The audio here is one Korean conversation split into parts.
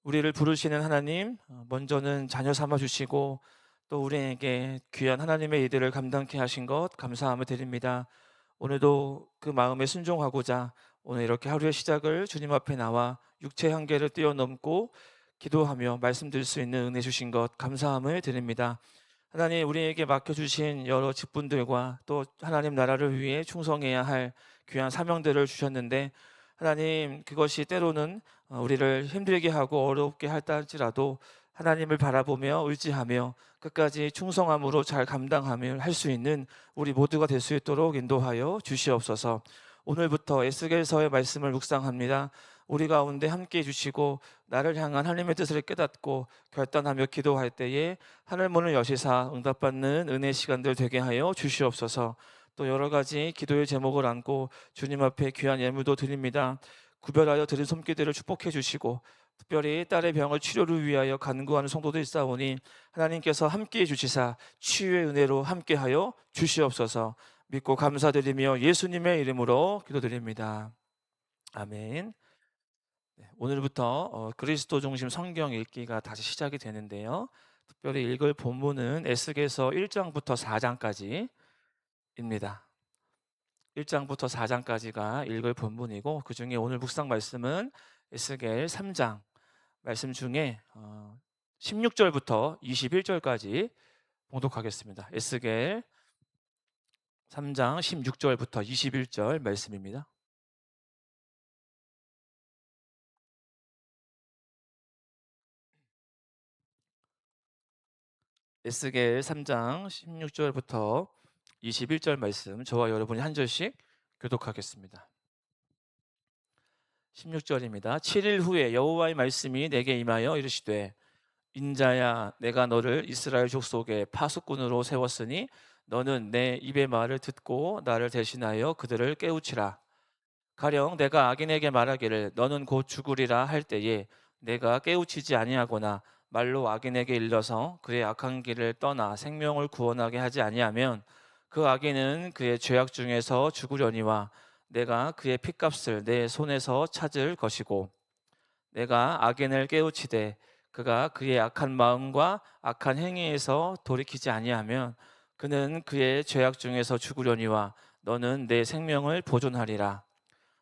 우리를 부르시는 하나님, 먼저는 자녀 삼아 주시고 또 우리에게 귀한 하나님의 일들을 감당케 하신 것 감사함을 드립니다. 오늘도 그 마음에 순종하고자 오늘 이렇게 하루의 시작을 주님 앞에 나와 육체 한계를 뛰어넘고 기도하며 말씀드릴 수 있는 은혜 주신 것 감사함을 드립니다. 하나님, 우리에게 맡겨주신 여러 직분들과 또 하나님 나라를 위해 충성해야 할 귀한 사명들을 주셨는데, 하나님, 그것이 때로는 우리를 힘들게 하고 어렵게 할다 할지라도 하나님을 바라보며 의지하며 끝까지 충성함으로 잘 감당하며 할 수 있는 우리 모두가 될 수 있도록 인도하여 주시옵소서. 오늘부터 에스겔서의 말씀을 묵상합니다. 우리 가운데 함께해 주시고 나를 향한 하나님의 뜻을 깨닫고 결단하며 기도할 때에 하늘 문을 여시사 응답받는 은혜 시간들 되게 하여 주시옵소서. 또 여러 가지 기도의 제목을 안고 주님 앞에 귀한 예물도 드립니다. 구별하여 드린 손길들을 축복해 주시고 특별히 딸의 병을 치료를 위하여 간구하는 성도들 있사오니 하나님께서 함께해 주시사 치유의 은혜로 함께하여 주시옵소서. 믿고 감사드리며 예수님의 이름으로 기도드립니다. 아멘. 네, 오늘부터 그리스도 중심 성경 읽기가 다시 시작이 되는데요. 특별히 읽을 본문은 에스겔서 1장부터 4장까지입니다. 1장부터 4장까지가 읽을 본문이고, 그중에 오늘 묵상 말씀은 에스겔 3장 말씀 중에 16절부터 21절까지 봉독하겠습니다. 에스겔 3장 16절부터 21절 말씀입니다. 에스겔 3장 16절부터 21절 말씀, 저와 여러분이 한 절씩 교독하겠습니다. 16절입니다. 7일 후에 여호와의 말씀이 내게 임하여 이르시되, 인자야, 내가 너를 이스라엘 족속의 파수꾼으로 세웠으니 너는 내 입의 말을 듣고 나를 대신하여 그들을 깨우치라. 가령 내가 악인에게 말하기를 너는 곧 죽으리라 할 때에 내가 깨우치지 아니하거나 말로 악인에게 일러서 그의 악한 길을 떠나 생명을 구원하게 하지 아니하면 그 악인은 그의 죄악 중에서 죽으려니와 내가 그의 핏값을 내 손에서 찾을 것이고, 내가 악인을 깨우치되 그가 그의 악한 마음과 악한 행위에서 돌이키지 아니하면 그는 그의 죄악 중에서 죽으려니와 너는 내 생명을 보존하리라.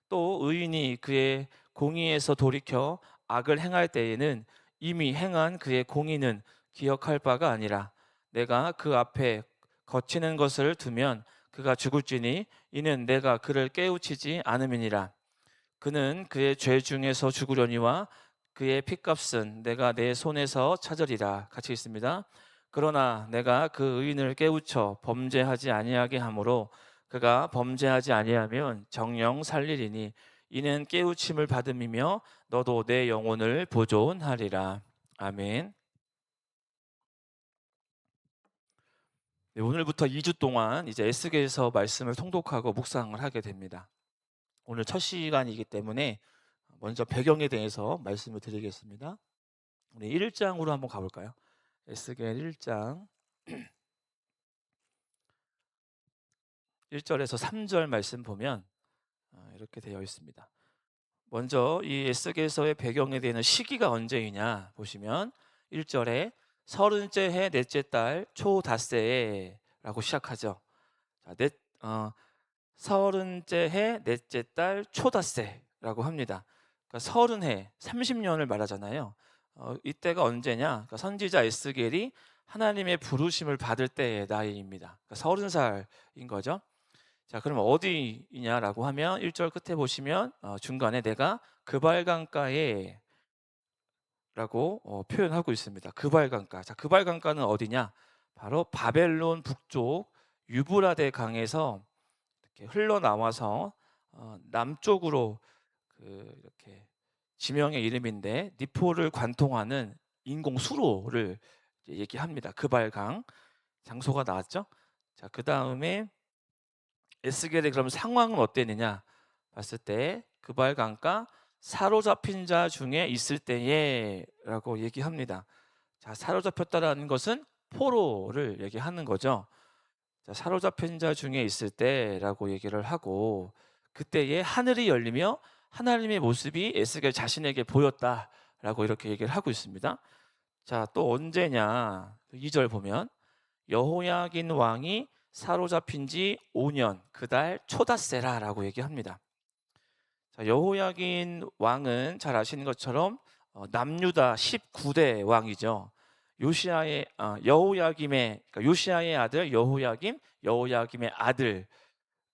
또 의인이 그의 공의에서 돌이켜 악을 행할 때에는 이미 행한 그의 공의는 기억할 바가 아니라 내가 그 앞에 거치는 것을 두면 그가 죽을지니 이는 내가 그를 깨우치지 않음이니라. 그는 그의 죄 중에서 죽으려니와 그의 핏값은 내가 내 손에서 찾으리라. 같이 있습니다. 그러나 내가 그 의인을 깨우쳐 범죄하지 아니하게 하므로 그가 범죄하지 아니하면 정령 살리리니 이는 깨우침을 받음이며 너도 내 영혼을 보존하리라. 아멘. 네, 오늘부터 2주 동안 이제 에스겔서 말씀을 통독하고 묵상을 하게 됩니다. 오늘 첫 시간이기 때문에 먼저 배경에 대해서 말씀을 드리겠습니다. 우리 1장으로 한번 가볼까요? 에스겔 1장 1절에서 3절 말씀 보면 이렇게 되어 있습니다. 먼저 이 에스겔서의 배경에 대한 시기가 언제이냐 보시면 1절에 서른째 해 넷째 달 초닷새에 라고 시작하죠. 자, 서른째 해 넷째 달 초닷새라고 합니다. 그러니까 서른 해 30년을 말하잖아요. 이때가 언제냐? 그러니까 선지자 에스겔이 하나님의 부르심을 받을 때의 나이입니다. 그러니까 30살인 거죠. 자, 그럼 어디이냐라고 하면 1절 끝에 보시면 중간에 내가 그발강가에 라고 표현하고 있습니다. 그발강가. 자, 그발강가는 어디냐? 바로 바벨론 북쪽 유브라데 강에서 이렇게 흘러나와서 남쪽으로 이렇게 지명의 이름인데 니포를 관통하는 인공 수로를 얘기합니다. 그발강. 장소가 나왔죠? 자, 그다음에 에스겔의 그럼 상황은 어땠느냐 봤을 때 그발강가 사로잡힌 자 중에 있을 때에라고 얘기합니다. 자, 사로잡혔다라는 것은 포로를 얘기하는 거죠. 자, 사로잡힌 자 중에 있을 때라고 얘기를 하고, 그때에 하늘이 열리며 하나님의 모습이 에스겔 자신에게 보였다라고 라고 이렇게 얘기를 하고 있습니다. 자, 또 언제냐? 2절 보면 여호야긴 왕이 사로잡힌 지 5년 그달 초닷새라라고 얘기합니다. 자, 여호야긴 왕은 잘 아시는 것처럼 남유다 19대 왕이죠. 여호야김의 그러니까 요시야의 아들 여호야김, 여호야김의 아들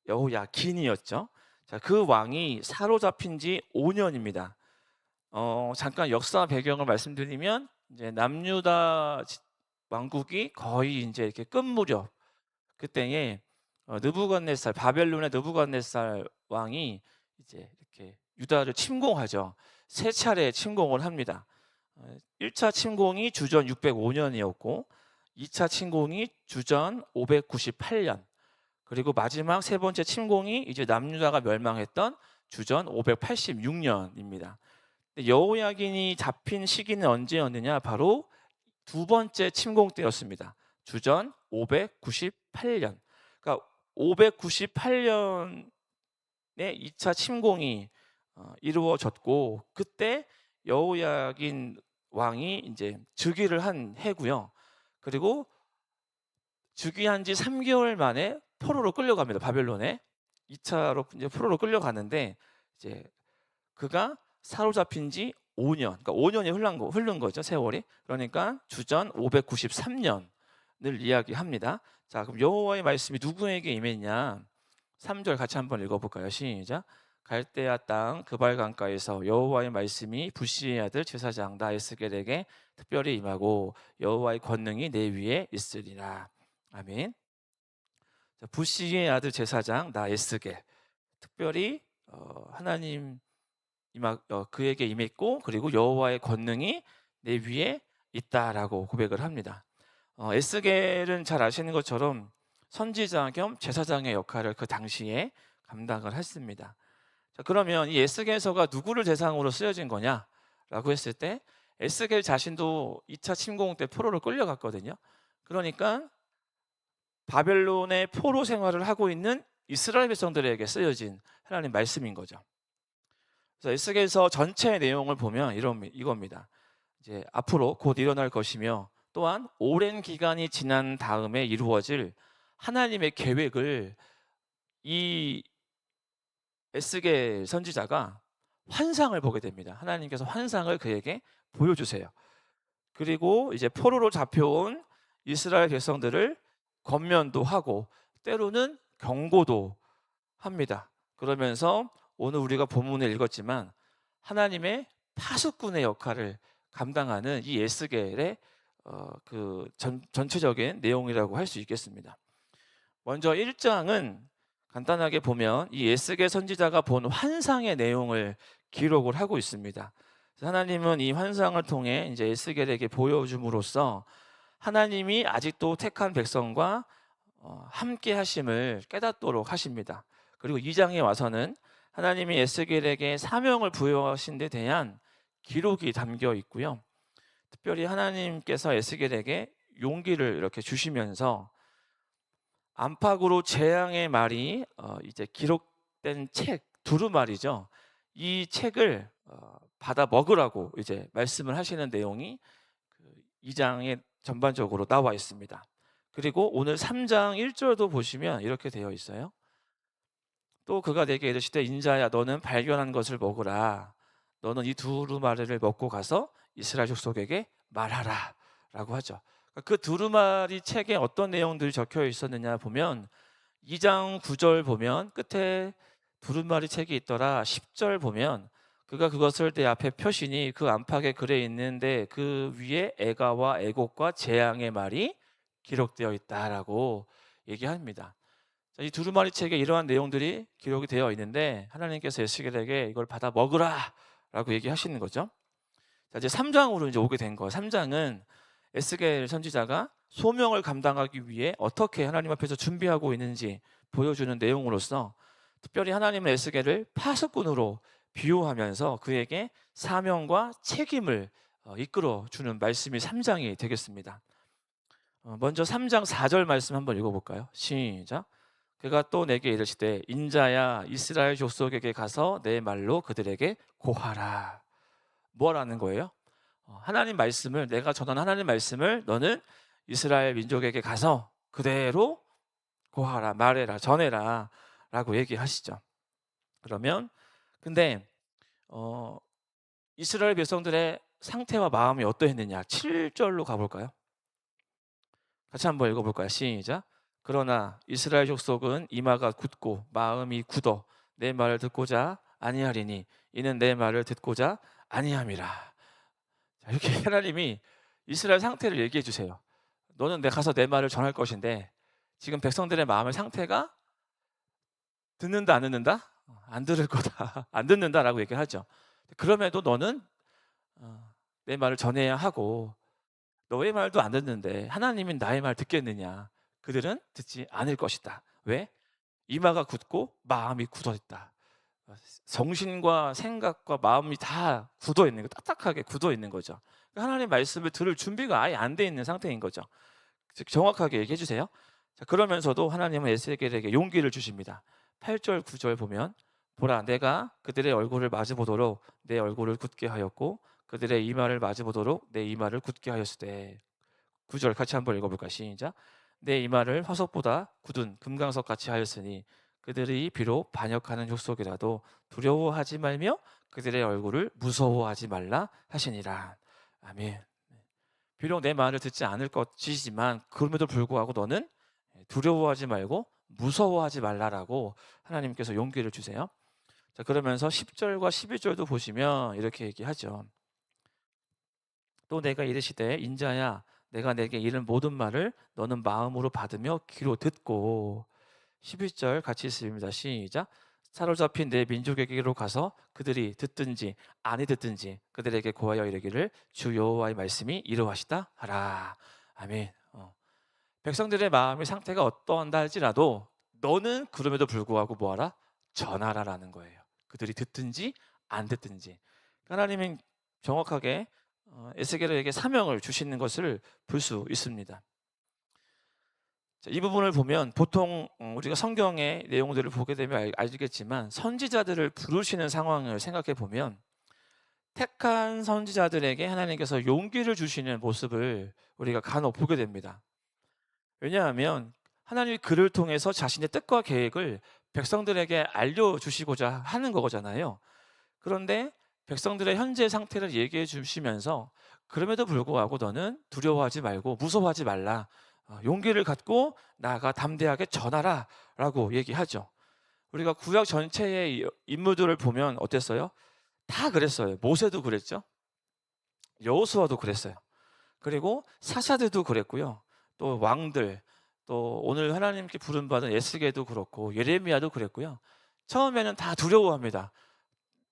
여호야긴이었죠. 자, 그 왕이 사로잡힌 지 5년입니다. 잠깐 역사 배경을 말씀드리면 이제 남유다 왕국이 거의 이제 이렇게 끝 무렵 그때에 느부갓네살 바벨론의 느부갓네살 왕이 이제 이렇게 유다를 침공하죠. 세 차례 침공을 합니다. 1차 침공이 주전 605년이었고 2차 침공이 주전 598년 그리고 마지막 세 번째 침공이 이제 남유다가 멸망했던 주전 586년입니다. 여호야긴이 잡힌 시기는 언제였느냐? 바로 두 번째 침공 때였습니다. 주전 598년. 그러니까 598년에 2차 침공이 이루어졌고 그때 여호야긴 왕이 이제 즉위를 한 해고요. 그리고 즉위한 지 3개월 만에 포로로 끌려갑니다. 바벨론에 2차로 이제 포로로 끌려가는데 이제 그가 사로잡힌 지 5년, 그러니까 5년이 흐른 거죠, 세월이. 그러니까 주전 593년을 이야기합니다. 자, 그럼 여호와의 말씀이 누구에게 임했냐? 3절 같이 한번 읽어볼까요? 시작. 갈대아 땅 그발 강가에서 여호와의 말씀이 부시의 아들 제사장 나에스겔에게 특별히 임하고 여호와의 권능이 내 위에 있으리라. 아멘. 자, 부시의 아들 제사장 나에스겔 특별히 하나님 그에게 임했고 그리고 여호와의 권능이 내 위에 있다라고 고백을 합니다. 에스겔은 잘 아시는 것처럼 선지자 겸 제사장의 역할을 그 당시에 감당을 했습니다. 자, 그러면 이 에스겔서가 누구를 대상으로 쓰여진 거냐라고 했을 때 에스겔 자신도 2차 침공 때 포로로 끌려갔거든요. 그러니까 바벨론의 포로 생활을 하고 있는 이스라엘 백성들에게 쓰여진 하나님 말씀인 거죠. 그래서 에스겔서 전체 내용을 보면 이겁니다. 이제 앞으로 곧 일어날 것이며 또한 오랜 기간이 지난 다음에 이루어질 하나님의 계획을 이 에스겔 선지자가 환상을 보게 됩니다. 하나님께서 환상을 그에게 보여주세요. 그리고 이제 포로로 잡혀온 이스라엘 백성들을 권면도 하고 때로는 경고도 합니다. 그러면서 오늘 우리가 본문을 읽었지만 하나님의 파수꾼의 역할을 감당하는 이 에스겔의 전체적인 내용이라고 할 수 있겠습니다. 먼저 1장은 간단하게 보면 이 에스겔 선지자가 본 환상의 내용을 기록을 하고 있습니다. 하나님은 이 환상을 통해 이제 에스겔에게 보여줌으로써 하나님이 아직도 택한 백성과 함께 하심을 깨닫도록 하십니다. 그리고 2장에 와서는 하나님이 에스겔에게 사명을 부여하신 데 대한 기록이 담겨 있고요. 특별히 하나님께서 에스겔에게 용기를 이렇게 주시면서 안팎으로 재앙의 말이 이제 기록된 책 두루마리죠. 이 책을 받아 먹으라고 이제 말씀을 하시는 내용이 2장에 전반적으로 나와 있습니다. 그리고 오늘 3장 1절도 보시면 이렇게 되어 있어요. 또 그가 내게 이르시되 인자야 너는 발견한 것을 먹으라. 너는 이 두루마리를 먹고 가서 이스라엘 족속에게 말하라 라고 하죠. 그 두루마리 책에 어떤 내용들이 적혀 있었느냐 보면 2장 9절 보면 끝에 두루마리 책이 있더라. 10절 보면 그가 그것을 내 앞에 펴시니 그 안팎에 글에 있는데 그 위에 애가와 애곡과 재앙의 말이 기록되어 있다라고 얘기합니다. 이 두루마리 책에 이러한 내용들이 기록이 되어 있는데 하나님께서 에스겔에게 이걸 받아 먹으라 라고 얘기하시는 거죠. 자, 이제 3장으로 이제 오게 된 거예요. 3장은 에스겔 선지자가 소명을 감당하기 위해 어떻게 하나님 앞에서 준비하고 있는지 보여주는 내용으로서 특별히 하나님은 에스겔을 파수꾼으로 비유하면서 그에게 사명과 책임을 이끌어 주는 말씀이 3장이 되겠습니다. 먼저 3장 4절 말씀 한번 읽어볼까요? 시작. 그가 또 내게 이르시되 인자야 이스라엘 족속에게 가서 내 말로 그들에게 고하라. 뭐라는 거예요? 하나님 말씀을 내가 전한 하나님 말씀을 너는 이스라엘 민족에게 가서 그대로 고하라, 말해라, 전해라라고 얘기하시죠. 그러면 근데 어, 이스라엘 백성들의 상태와 마음이 어떠했느냐? 7절로 가볼까요? 같이 한번 읽어볼까요? 시작. 그러나 이스라엘 족속은 이마가 굳고 마음이 굳어 내 말을 듣고자 아니하리니 이는 내 말을 듣고자 아니함이라. 자, 이렇게 하나님이 이스라엘 상태를 얘기해 주세요. 너는 내 가서 내 말을 전할 것인데 지금 백성들의 마음의 상태가 듣는다 안 듣는다? 안 들을 거다. 안 듣는다라고 얘기하죠. 그럼에도 너는 내 말을 전해야 하고 너의 말도 안 듣는데 하나님이 나의 말 듣겠느냐? 그들은 듣지 않을 것이다. 왜? 이마가 굳고 마음이 굳어있다. 정신과 생각과 마음이 다 굳어 있는 거, 딱딱하게 굳어 있는 거죠. 하나님 말씀을 들을 준비가 아예 안 돼 있는 상태인 거죠. 즉 정확하게 얘기해 주세요. 자, 그러면서도 하나님은 에스겔에게 용기를 주십니다. 8절 9절 보면 보라 내가 그들의 얼굴을 마주 보도록 내 얼굴을 굳게 하였고 그들의 이마를 마주 보도록 내 이마를 굳게 하였으되. 9절 같이 한번 읽어볼까? 시작. 내 이마를 화석보다 굳은 금강석 같이 하였으니 그들이 비록 반역하는 족속이라도 두려워하지 말며 그들의 얼굴을 무서워하지 말라 하시니라. 아멘. 비록 내 말을 듣지 않을 것이지만 그럼에도 불구하고 너는 두려워하지 말고 무서워하지 말라라고 하나님께서 용기를 주세요. 자, 그러면서 10절과 11절도 보시면 이렇게 얘기하죠. 또 내가 이르시되 인자야 내가 내게 이른 모든 말을 너는 마음으로 받으며 귀로 듣고. 11절 같이 읽습니다. 시작. 사로잡힌 내 민족에게로 가서 그들이 듣든지 아니 듣든지 그들에게 고하여 이르기를 주 여호와의 말씀이 이러하시다 하라. 아멘. 백성들의 마음의 상태가 어떠한다 할지라도 너는 그럼에도 불구하고 뭐하라? 전하라라는 거예요. 그들이 듣든지 안 듣든지. 하나님은 정확하게 에스겔에게 사명을 주시는 것을 볼 수 있습니다. 자, 이 부분을 보면 보통 우리가 성경의 내용들을 보게 되면 알겠지만 선지자들을 부르시는 상황을 생각해 보면 택한 선지자들에게 하나님께서 용기를 주시는 모습을 우리가 간혹 보게 됩니다. 왜냐하면 하나님이 그를 통해서 자신의 뜻과 계획을 백성들에게 알려주시고자 하는 거잖아요. 그런데 백성들의 현재 상태를 얘기해 주시면서 그럼에도 불구하고 너는 두려워하지 말고 무서워하지 말라. 용기를 갖고 나아가 담대하게 전하라 라고 얘기하죠. 우리가 구약 전체의 인물들을 보면 어땠어요? 다 그랬어요. 모세도 그랬죠. 여호수아도 그랬어요. 그리고 사사들도 그랬고요. 또 왕들, 또 오늘 하나님께 부름받은 에스겔도 그렇고 예레미야도 그랬고요. 처음에는 다 두려워합니다.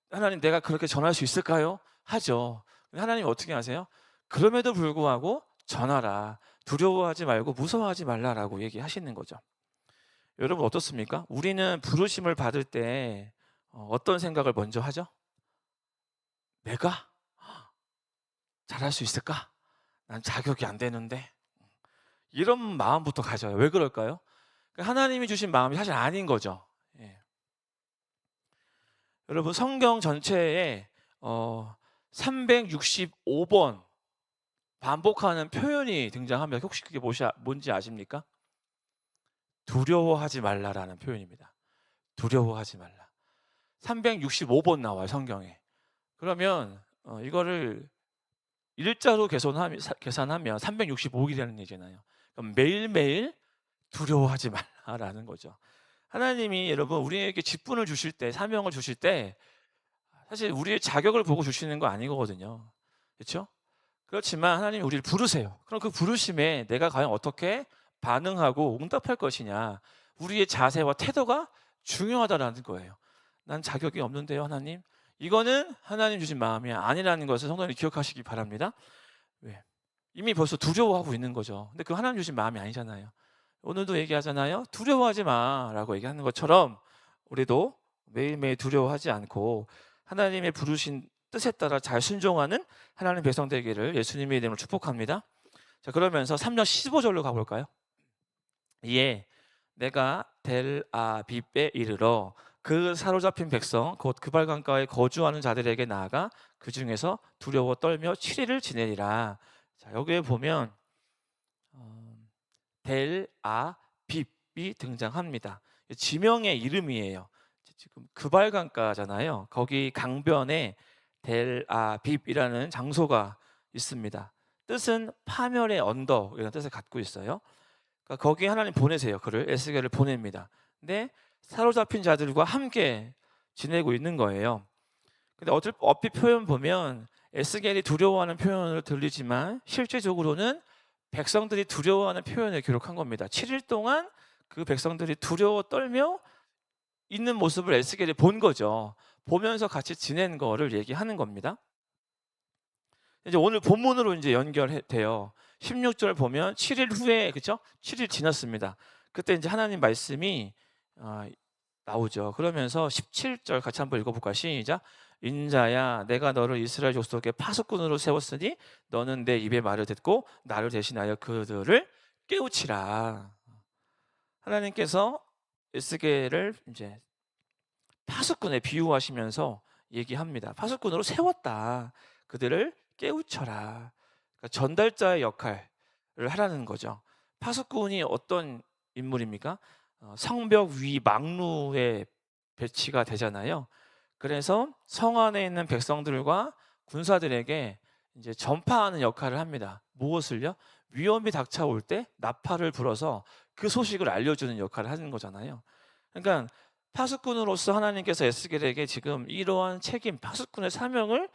하나님 내가 그렇게 전할 수 있을까요? 하죠. 하나님 어떻게 하세요? 그럼에도 불구하고 전하라. 두려워하지 말고 무서워하지 말라라고 얘기하시는 거죠. 여러분 어떻습니까? 우리는 부르심을 받을 때 어떤 생각을 먼저 하죠? 내가 잘할 수 있을까? 난 자격이 안 되는데. 이런 마음부터 가져요. 왜 그럴까요? 하나님이 주신 마음이 사실 아닌 거죠. 예. 여러분 성경 전체에 365번 반복하는 표현이 등장하면 혹시 그게 뭔지 아십니까? 두려워하지 말라라는 표현입니다. 두려워하지 말라. 365번 나와요, 성경에. 그러면 이거를 일자로 계산하면 365일이라는 얘기잖아요. 그럼 매일매일 두려워하지 말라라는 거죠. 하나님이 여러분 우리에게 직분을 주실 때, 사명을 주실 때 사실 우리의 자격을 보고 주시는 거 아니거든요. 그렇죠? 그렇지만 하나님이 우리를 부르세요. 그럼 그 부르심에 내가 과연 어떻게 반응하고 응답할 것이냐. 우리의 자세와 태도가 중요하다라는 거예요. 난 자격이 없는데요, 하나님. 이거는 하나님 주신 마음이 아니라는 것을 성도님 기억하시기 바랍니다. 왜? 이미 벌써 두려워하고 있는 거죠. 근데 그 하나님 주신 마음이 아니잖아요. 오늘도 얘기하잖아요. 두려워하지 마라고 얘기하는 것처럼 우리도 매일매일 두려워하지 않고 하나님의 부르신 뜻에 따라 잘 순종하는 하나님 백성 되기를 예수님의 이름으로 축복합니다. 자, 그러면서 3장 15절로 가볼까요? 이에 내가 델 아빕에 이르러 그 사로잡힌 백성 곧 그발 강가에 거주하는 자들에게 나아가 그 중에서 두려워 떨며 7일을 지내리라. 자, 여기에 보면 어, 델, 아, 빕이 등장합니다. 지명의 이름이에요. 지금 그발 강가잖아요. 거기 강변에 델, 아, 빕이라는 장소가 있습니다. 뜻은 파멸의 언덕 이런 뜻을 갖고 있어요. 그러니까 거기에 하나님 보내세요. 그를 에스겔을 보냅니다. 근데 사로잡힌 자들과 함께 지내고 있는 거예요. 근데 얼핏 표현 보면 에스겔이 두려워하는 표현으로 들리지만 실제적으로는 백성들이 두려워하는 표현을 기록한 겁니다. 7일 동안 그 백성들이 두려워 떨며 있는 모습을 에스겔이 본 거죠. 보면서 같이 지낸 거를 얘기하는 겁니다. 이제 오늘 본문으로 이제 연결돼요. 16절 보면 7일 후에 그죠? 7일 지났습니다. 그때 이제 하나님 말씀이 나오죠. 그러면서 17절 같이 한번 읽어볼까요? 시작. 인자야, 내가 너를 이스라엘 족속의 파수꾼으로 세웠으니 너는 내 입의 말을 듣고 나를 대신하여 그들을 깨우치라. 하나님께서 에스겔을 이제 파수꾼에 비유하시면서 얘기합니다. 파수꾼으로 세웠다. 그들을 깨우쳐라. 그러니까 전달자의 역할을 하라는 거죠. 파수꾼이 어떤 인물입니까? 성벽 위 망루에 배치가 되잖아요. 그래서 성 안에 있는 백성들과 군사들에게 이제 전파하는 역할을 합니다. 무엇을요? 위험이 닥쳐올 때 나팔을 불어서 그 소식을 알려주는 역할을 하는 거잖아요. 그러니까 파수꾼으로서 하나님께서 에스겔에게 지금 이러한 책임, 파수꾼의 사명을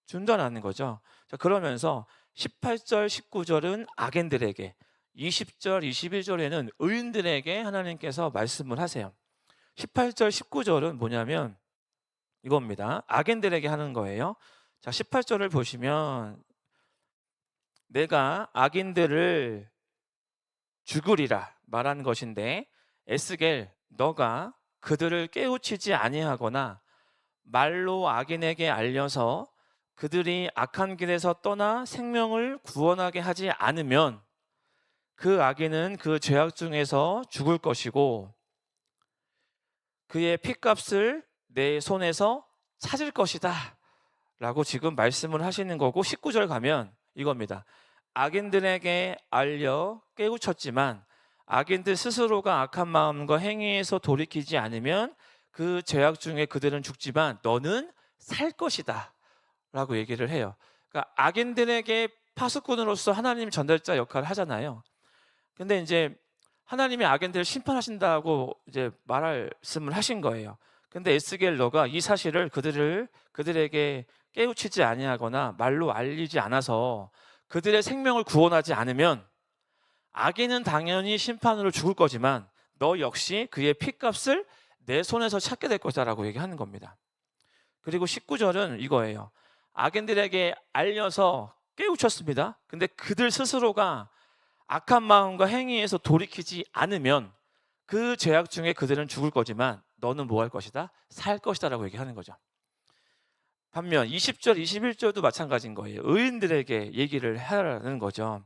준다는 거죠. 자, 그러면서 18절, 19절은 악인들에게, 20절, 21절에는 의인들에게 하나님께서 말씀을 하세요. 18절, 19절은 뭐냐면 이겁니다. 악인들에게 하는 거예요. 자, 18절을 보시면 내가 악인들을 죽으리라 말하는 것인데 에스겔 너가 그들을 깨우치지 아니하거나 말로 악인에게 알려서 그들이 악한 길에서 떠나 생명을 구원하게 하지 않으면 그 악인은 그 죄악 중에서 죽을 것이고 그의 핏값을 내 손에서 찾을 것이다 라고 지금 말씀을 하시는 거고 19절 가면 이겁니다. 악인들에게 알려 깨우쳤지만 악인들 스스로가 악한 마음과 행위에서 돌이키지 않으면 그 죄악 중에 그들은 죽지만 너는 살 것이다 라고 얘기를 해요. 그러니까 악인들에게 파수꾼으로서 하나님 전달자 역할을 하잖아요. 근데 이제 하나님이 악인들을 심판하신다고 이제 말씀을 하신 거예요. 근데 에스겔 너가 이 사실을 그들에게 깨우치지 아니하거나 말로 알리지 않아서 그들의 생명을 구원하지 않으면 악인은 당연히 심판으로 죽을 거지만 너 역시 그의 핏값을 내 손에서 찾게 될 거다라고 얘기하는 겁니다. 그리고 19절은 이거예요. 악인들에게 알려서 깨우쳤습니다. 근데 그들 스스로가 악한 마음과 행위에서 돌이키지 않으면 그 죄악 중에 그들은 죽을 거지만 너는 뭐 할 것이다? 살 것이다 라고 얘기하는 거죠. 반면 20절, 21절도 마찬가지인 거예요. 의인들에게 얘기를 하라는 거죠.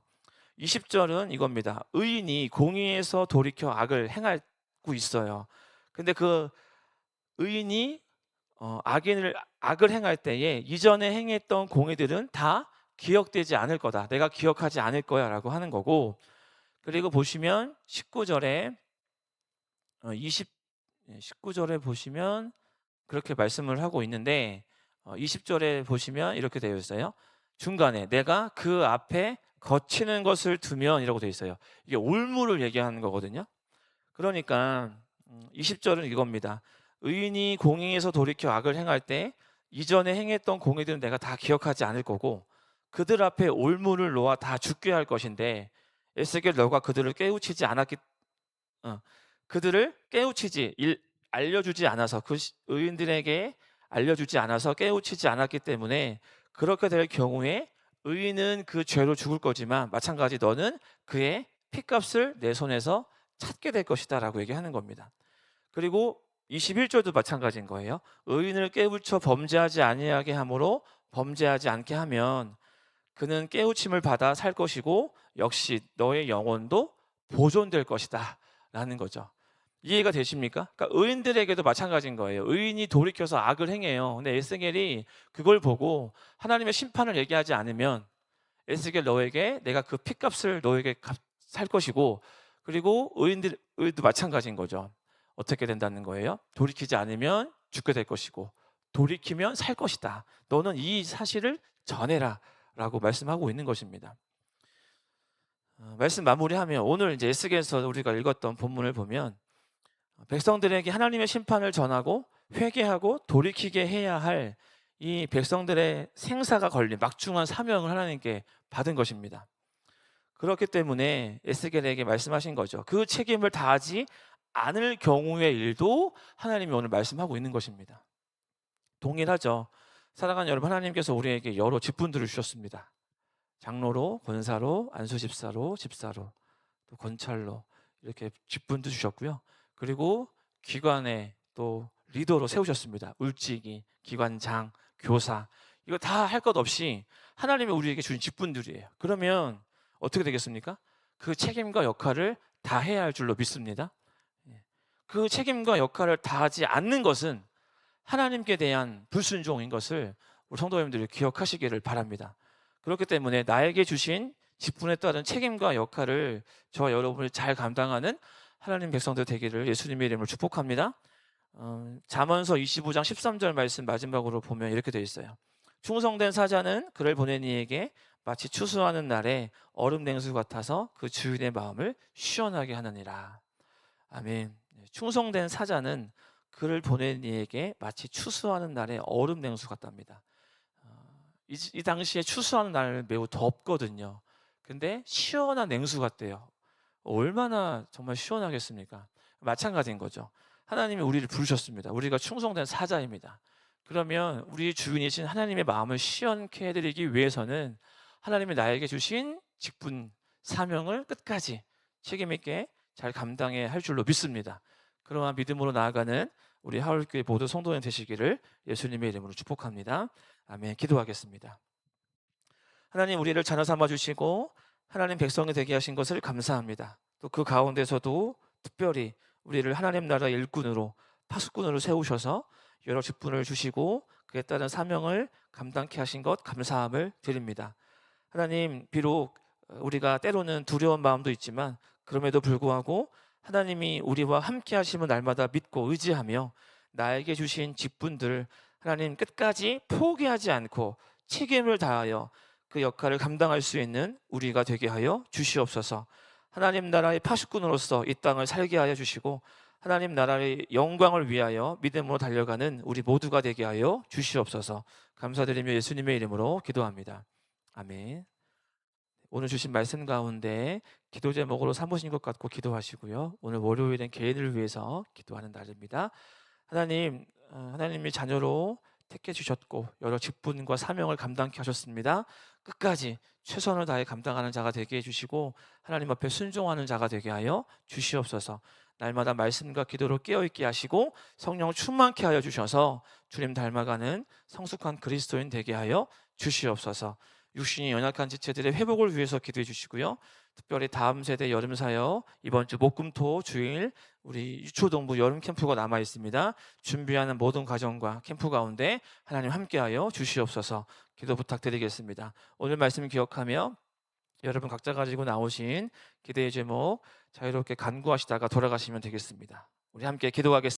20절은 이겁니다. 의인이 공의에서 돌이켜 악을 행하고 있어요. 근데 그 의인이 악을 행할 때에 이전에 행했던 공의들은 다 기억되지 않을 거다. 내가 기억하지 않을 거야 라고 하는 거고 그리고 보시면 19절에 19절에 보시면 그렇게 말씀을 하고 있는데 20절에 보시면 이렇게 되어 있어요. 중간에 내가 그 앞에 거치는 것을 두면 이라고 되어 있어요. 이게 올무를 얘기하는 거거든요. 그러니까 20절은 이겁니다. 의인이 공의에서 돌이켜 악을 행할 때 이전에 행했던 공의들은 내가 다 기억하지 않을 거고 그들 앞에 올무를 놓아 다 죽게 할 것인데 에스겔 너가 그들을 깨우치지 않았기 그들을 깨우치지 알려주지 않아서 그 의인들에게 알려주지 않아서 깨우치지 않았기 때문에 그렇게 될 경우에 의인은 그 죄로 죽을 거지만 마찬가지 너는 그의 핏값을 내 손에서 찾게 될 것이다 라고 얘기하는 겁니다. 그리고 21절도 마찬가지인 거예요. 의인을 깨우쳐 범죄하지 아니하게 함으로 범죄하지 않게 하면 그는 깨우침을 받아 살 것이고 역시 너의 영혼도 보존될 것이다 라는 거죠. 이해가 되십니까? 그러니까 의인들에게도 마찬가지인 거예요. 의인이 돌이켜서 악을 행해요. 근데 에스겔이 그걸 보고 하나님의 심판을 얘기하지 않으면 에스겔 너에게 내가 그 핏값을 너에게 살 것이고, 그리고 의인도 마찬가지인 거죠. 어떻게 된다는 거예요? 돌이키지 않으면 죽게 될 것이고 돌이키면 살 것이다. 너는 이 사실을 전해라 라고 말씀하고 있는 것입니다. 말씀 마무리하면 오늘 이제 에스겔에서 우리가 읽었던 본문을 보면 백성들에게 하나님의 심판을 전하고 회개하고 돌이키게 해야 할 이 백성들의 생사가 걸린 막중한 사명을 하나님께 받은 것입니다. 그렇기 때문에 에스겔에게 말씀하신 거죠. 그 책임을 다하지 않을 경우의 일도 하나님이 오늘 말씀하고 있는 것입니다. 동일하죠. 사랑하는 여러분, 하나님께서 우리에게 여러 직분들을 주셨습니다. 장로로, 권사로, 안수집사로, 집사로, 또 권찰로 이렇게 직분도 주셨고요. 그리고 기관에 또 리더로 세우셨습니다. 울지기, 기관장, 교사, 이거 다 할 것 없이 하나님이 우리에게 주신 직분들이에요. 그러면 어떻게 되겠습니까? 그 책임과 역할을 다 해야 할 줄로 믿습니다. 그 책임과 역할을 다하지 않는 것은 하나님께 대한 불순종인 것을 우리 성도님들이 기억하시기를 바랍니다. 그렇기 때문에 나에게 주신 직분에 따른 책임과 역할을 저와 여러분이 잘 감당하는 하나님 백성들 되기를 예수님의 이름으로 축복합니다. 잠언서 25장 13절 말씀 마지막으로 보면 이렇게 되어 있어요. 충성된 사자는 그를 보낸 이에게 마치 추수하는 날에 얼음 냉수 같아서 그 주인의 마음을 시원하게 하느니라. 아멘. 충성된 사자는 그를 보낸 이에게 마치 추수하는 날에 얼음 냉수 같답니다. 이 당시에 추수하는 날 매우 덥거든요. 근데 시원한 냉수 같대요. 얼마나 정말 시원하겠습니까? 마찬가지인 거죠. 하나님이 우리를 부르셨습니다. 우리가 충성된 사자입니다. 그러면 우리 주인이신 하나님의 마음을 시원케 해드리기 위해서는 하나님이 나에게 주신 직분, 사명을 끝까지 책임있게 잘 감당해야 할 줄로 믿습니다. 그러한 믿음으로 나아가는 우리 하울교회 모두 성도님 되시기를 예수님의 이름으로 축복합니다. 아멘. 기도하겠습니다. 하나님, 우리를 자녀 삼아 주시고 하나님 백성이 되게 하신 것을 감사합니다. 또 그 가운데서도 특별히 우리를 하나님 나라 일꾼으로, 파수꾼으로 세우셔서 여러 직분을 주시고 그에 따른 사명을 감당케 하신 것 감사함을 드립니다. 하나님, 비록 우리가 때로는 두려운 마음도 있지만 그럼에도 불구하고 하나님이 우리와 함께 하심을 날마다 믿고 의지하며 나에게 주신 직분들 하나님 끝까지 포기하지 않고 책임을 다하여 그 역할을 감당할 수 있는 우리가 되게 하여 주시옵소서. 하나님 나라의 파수꾼으로서 이 땅을 살게 하여 주시고 하나님 나라의 영광을 위하여 믿음으로 달려가는 우리 모두가 되게 하여 주시옵소서. 감사드리며 예수님의 이름으로 기도합니다. 아멘. 오늘 주신 말씀 가운데 기도 제목으로 삼으신 것 같고 기도하시고요. 오늘 월요일엔 개인을 위해서 기도하는 날입니다. 하나님, 하나님이 자녀로 택해 주셨고 여러 직분과 사명을 감당케 하셨습니다. 끝까지 최선을 다해 감당하는 자가 되게 해주시고 하나님 앞에 순종하는 자가 되게 하여 주시옵소서. 날마다 말씀과 기도로 깨어있게 하시고 성령 충만케 하여 주셔서 주님 닮아가는 성숙한 그리스도인 되게 하여 주시옵소서. 육신이 연약한 지체들의 회복을 위해서 기도해 주시고요. 특별히 다음 세대 여름 사역 이번 주 목금토 주일 우리 유초동부 여름 캠프가 남아 있습니다. 준비하는 모든 가정과 캠프 가운데 하나님 함께하여 주시옵소서. 기도 부탁드리겠습니다. 오늘 말씀 기억하며 여러분 각자 가지고 나오신 기도의 제목 자유롭게 간구하시다가 돌아가시면 되겠습니다. 우리 함께 기도하겠습니다.